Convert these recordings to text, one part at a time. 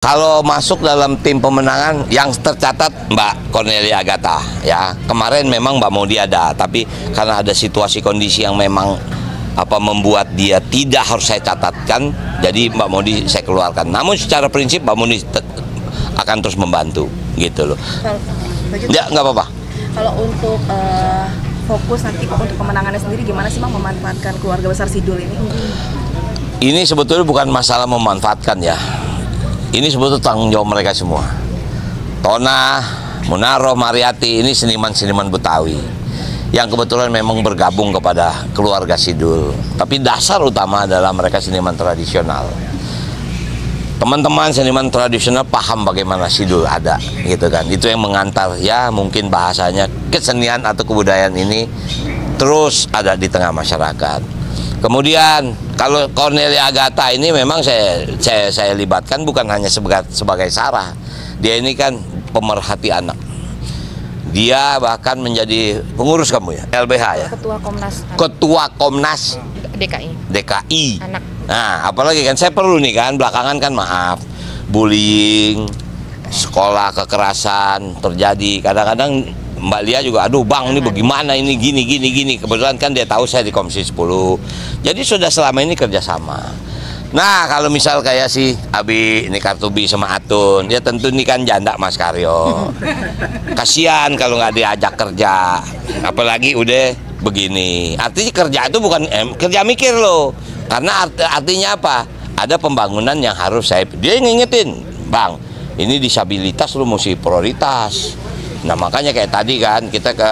Kalau masuk dalam tim pemenangan yang tercatat Mbak Cornelia Agatha ya. Kemarin memang Mbak Modi ada, tapi karena ada situasi kondisi yang memang membuat dia tidak harus saya catatkan, jadi Mbak Modi saya keluarkan. Namun secara prinsip Mbak Modi akan terus membantu gitu loh. Ya nggak apa-apa. Kalau untuk fokus nanti untuk pemenangannya sendiri gimana sih Bang memanfaatkan keluarga besar Sidul ini? Ini sebetulnya bukan masalah memanfaatkan ya. Ini sebetulnya tanggung jawab mereka semua. Tona, Munaro, Mariati ini seniman-seniman Betawi yang kebetulan memang bergabung kepada keluarga Sidul. Tapi dasar utama adalah mereka seniman tradisional. Teman-teman seniman tradisional paham bagaimana Sidul ada, gitu kan. Itu yang mengantar ya mungkin bahasanya kesenian atau kebudayaan ini terus ada di tengah masyarakat. Kemudian kalau Cornelia Agatha ini memang saya libatkan bukan hanya sebagai Sarah. Dia ini kan pemerhati anak. Dia bahkan menjadi pengurus kamu ya, LBH ya. Ketua Komnas DKI. Anak. Nah, apalagi kan saya perlu nih kan belakangan kan maaf bullying, sekolah kekerasan terjadi. Kadang-kadang Mbak Lia juga, aduh Bang ini bagaimana ini gini. Kebetulan kan dia tahu saya di Komisi 10. Jadi sudah selama ini kerjasama. Nah kalau misal kayak si Abi ini Kartubi sama Atun, ya tentu ini kan janda Mas Karyo. Kasihan kalau nggak diajak kerja. Apalagi udah begini. Artinya kerja itu bukan kerja mikir loh. Karena artinya apa? Ada pembangunan yang harus dia ngingetin, Bang, ini disabilitas lu mesti prioritas. Nah makanya kayak tadi kan kita ke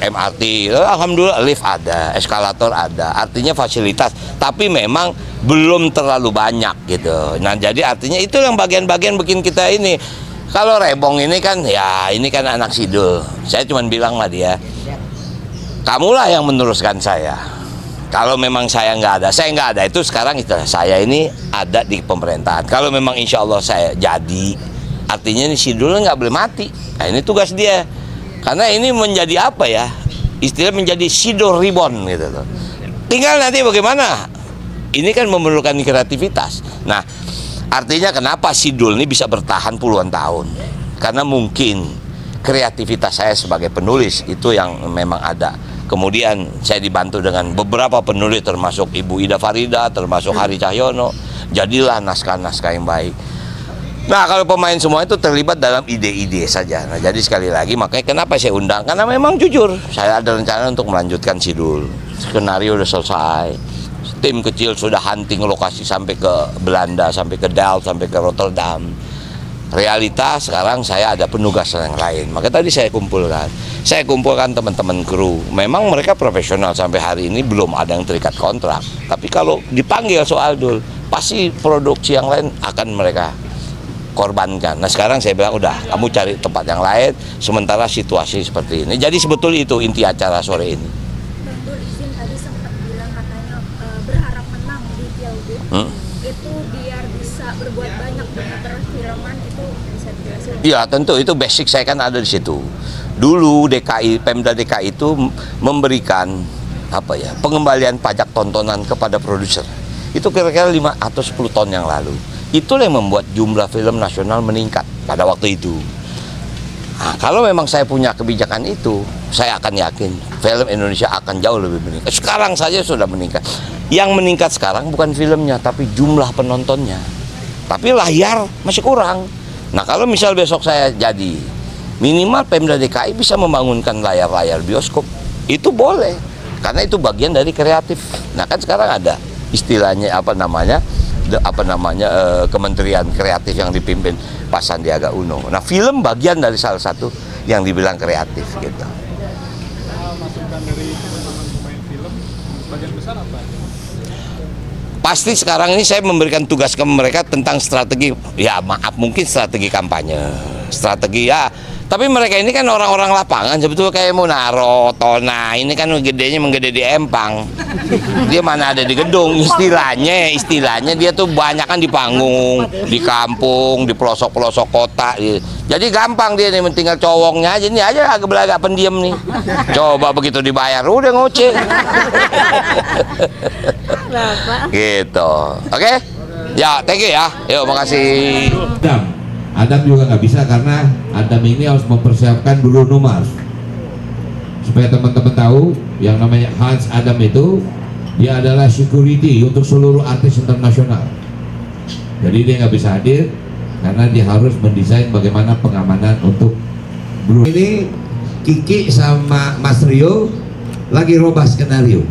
MRT, alhamdulillah lift ada, eskalator ada, artinya fasilitas, tapi memang belum terlalu banyak gitu. Nah jadi artinya itu yang bagian-bagian bikin kita ini. Kalau Rebong ini kan ya ini kan anak Sidul, saya cuma bilang lah dia, kamulah yang meneruskan saya. Kalau memang saya nggak ada itu sekarang istilah saya ini ada di pemerintahan. Kalau memang insya Allah saya jadi, artinya ini Sidul nggak boleh mati. Nah ini tugas dia. Karena ini menjadi apa ya? Istilah menjadi Sidul Reborn gitu loh. Tinggal nanti bagaimana? Ini kan memerlukan kreativitas. Nah, artinya kenapa Sidul ini bisa bertahan puluhan tahun? Karena mungkin kreativitas saya sebagai penulis itu yang memang ada. Kemudian saya dibantu dengan beberapa penulis termasuk Ibu Ida Farida, termasuk Hari Cahyono. Jadilah naskah-naskah yang baik. Nah kalau pemain semua itu terlibat dalam ide-ide saja. Nah jadi sekali lagi makanya kenapa saya undang, karena memang jujur saya ada rencana untuk melanjutkan Sidul. Skenario udah selesai, tim kecil sudah hunting lokasi sampai ke Belanda, sampai ke Delft, sampai ke Rotterdam. Realitas sekarang saya ada penugasan yang lain. Maka tadi saya kumpulkan teman-teman kru. Memang mereka profesional, sampai hari ini belum ada yang terikat kontrak. Tapi kalau dipanggil soal Dul, pasti produksi yang lain akan mereka korbankan. Nah sekarang saya bilang udah kamu cari tempat yang lain sementara situasi seperti ini. Jadi sebetulnya itu inti acara sore ini. Bang Dul izin tadi sempat bilang katanya berharap menang di Pilgub. Itu biar bisa berbuat banyak dengan perfilman itu bisa dijelasin? Iya tentu itu basic saya kan ada di situ. Dulu Pemda DKI itu memberikan pengembalian pajak tontonan kepada produser. Itu kira-kira 5 atau 10 tahun yang lalu. Itulah yang membuat jumlah film nasional meningkat pada waktu itu. Nah, kalau memang saya punya kebijakan itu, saya akan yakin film Indonesia akan jauh lebih meningkat. Sekarang saja sudah meningkat. Yang meningkat sekarang bukan filmnya, tapi jumlah penontonnya. Tapi layar masih kurang. Nah, kalau misal besok saya jadi, minimal Pemda DKI bisa membangunkan layar-layar bioskop. Itu boleh, karena itu bagian dari kreatif. Nah, kan sekarang ada istilahnya Kementerian Kreatif yang dipimpin Pak Sandiaga Uno. Nah film bagian dari salah satu yang dibilang kreatif gitu. Masukan dari teman-teman pemain film bagian besar apa? Pasti sekarang ini saya memberikan tugas ke mereka tentang strategi, ya maaf mungkin strategi kampanye, strategi ya. Tapi mereka ini kan orang-orang lapangan, sebetulnya kayak Munaro, Tona, ini kan gedenya menggede di Empang. Dia mana ada di gedung, istilahnya dia tuh banyak kan di panggung, di kampung, di pelosok-pelosok kota. Jadi gampang dia nih, tinggal cowongnya aja, ini aja agak pendiam nih. Coba begitu dibayar, udah ngoceh. Gitu, oke? Ya, thank you ya. Yuk, makasih. Adam juga nggak bisa karena Adam ini harus mempersiapkan Bruno Mars. Supaya teman-teman tahu, yang namanya Hans Adam itu dia adalah security untuk seluruh artis internasional. Jadi dia nggak bisa hadir karena dia harus mendesain bagaimana pengamanan untuk Bruno. Ini Kiki sama Mas Rio lagi robah skenario.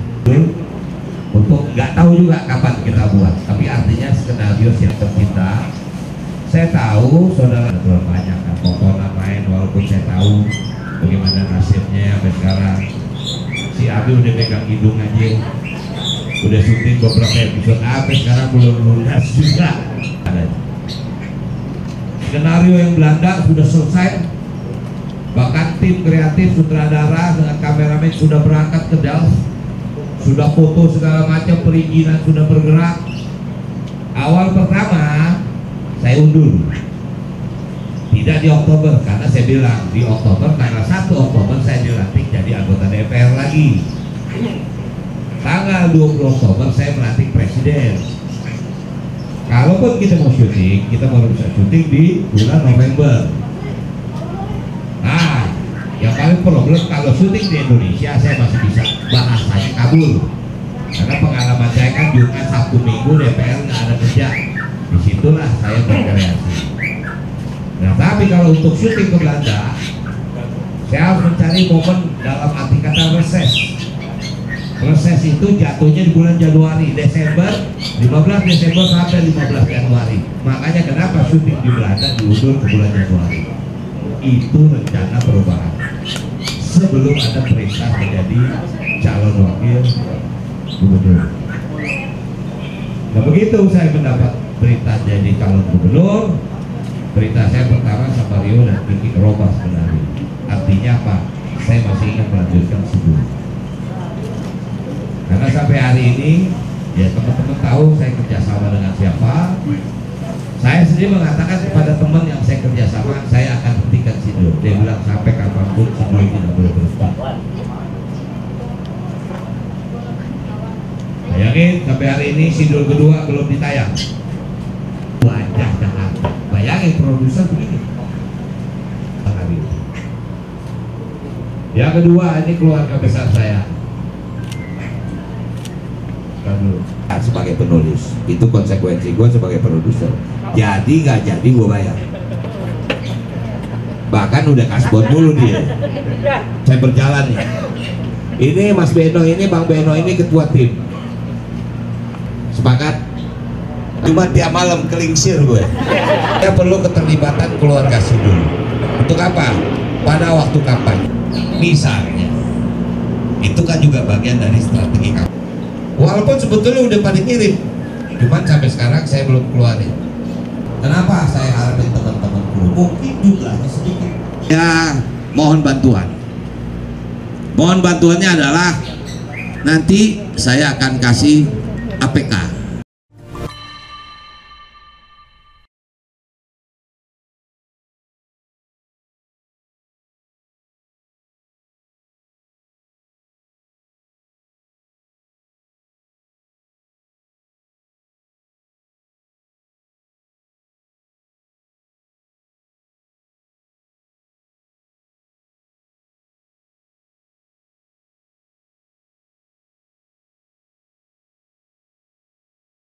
Untuk nggak tahu juga kapan kita buat, tapi artinya skenario siap tercipta. Saya tahu saudara banyak kan Totona main, walaupun saya tahu bagaimana nasibnya sampai sekarang. Si Abi udah pegang hidung aja, udah syuting beberapa episode, sampai sekarang belum lunas juga. Skenario yang Belanda sudah selesai, bahkan tim kreatif sutradara dengan kameramen sudah berangkat ke Delft, sudah foto segala macam, perizinan sudah bergerak. Awal pertama saya undur, tidak di Oktober, karena saya bilang di Oktober, tanggal 1 Oktober saya dilantik jadi anggota DPR lagi. Tanggal 20 Oktober saya melantik presiden. Kalaupun kita mau syuting, kita baru bisa syuting di bulan November. Nah, yang paling problem kalau syuting di Indonesia saya masih bisa bahasanya kabur, karena pengalaman saya kan Jumat, Sabtu, Minggu DPR nggak ada kerja. Disitulah saya berkreasi. Nah, tapi kalau untuk syuting ke Belanda, saya harus mencari momen dalam arti kata reses. Reses itu jatuhnya di bulan Januari, Desember, 15 Desember sampai 15 Januari. Makanya kenapa syuting di Belanda diundur ke bulan Januari. Itu rencana perubahan sebelum ada perintah menjadi calon wakil gubernur. Nah, begitu saya mendapat perintah jadi calon gubernur, perintah saya pertama sama Rio dan Kiki robah skenario. Artinya apa? Saya masih ingin melanjutkan sebelum. Karena sampai hari ini, ya teman-teman tahu saya kerjasama dengan siapa. Saya sendiri mengatakan kepada teman yang saya kerjasama, saya akan hentikan Sidul. Dia bilang sampai kapanpun Sidul tidak boleh berhenti. Bayangin sampai hari ini Sidul kedua belum ditayang. Wajah Jakarta. Bayangin produser begini. Yang kedua, ini keluarga besar saya. Sebagai penulis, itu konsekuensi gue sebagai produser. Jadi nggak jadi gue bayar. Bahkan udah kasbon dulu dia. Saya berjalan nih. Ini Mas Beno ini, Bang Beno ini ketua tim. Sepakat? Cuma tiap malam kelingsir gue. Saya perlu keterlibatan keluarga Sidul. Untuk apa? Pada waktu kampanye. Misalnya, itu kan juga bagian dari strategi kampanye. Walaupun sebetulnya udah pada ngirim, cuman sampai sekarang saya belum keluarin. Kenapa saya harapin teman-temanku? Mungkin juga sedikit. Ya, mohon bantuan. Mohon bantuannya adalah nanti saya akan kasih APK.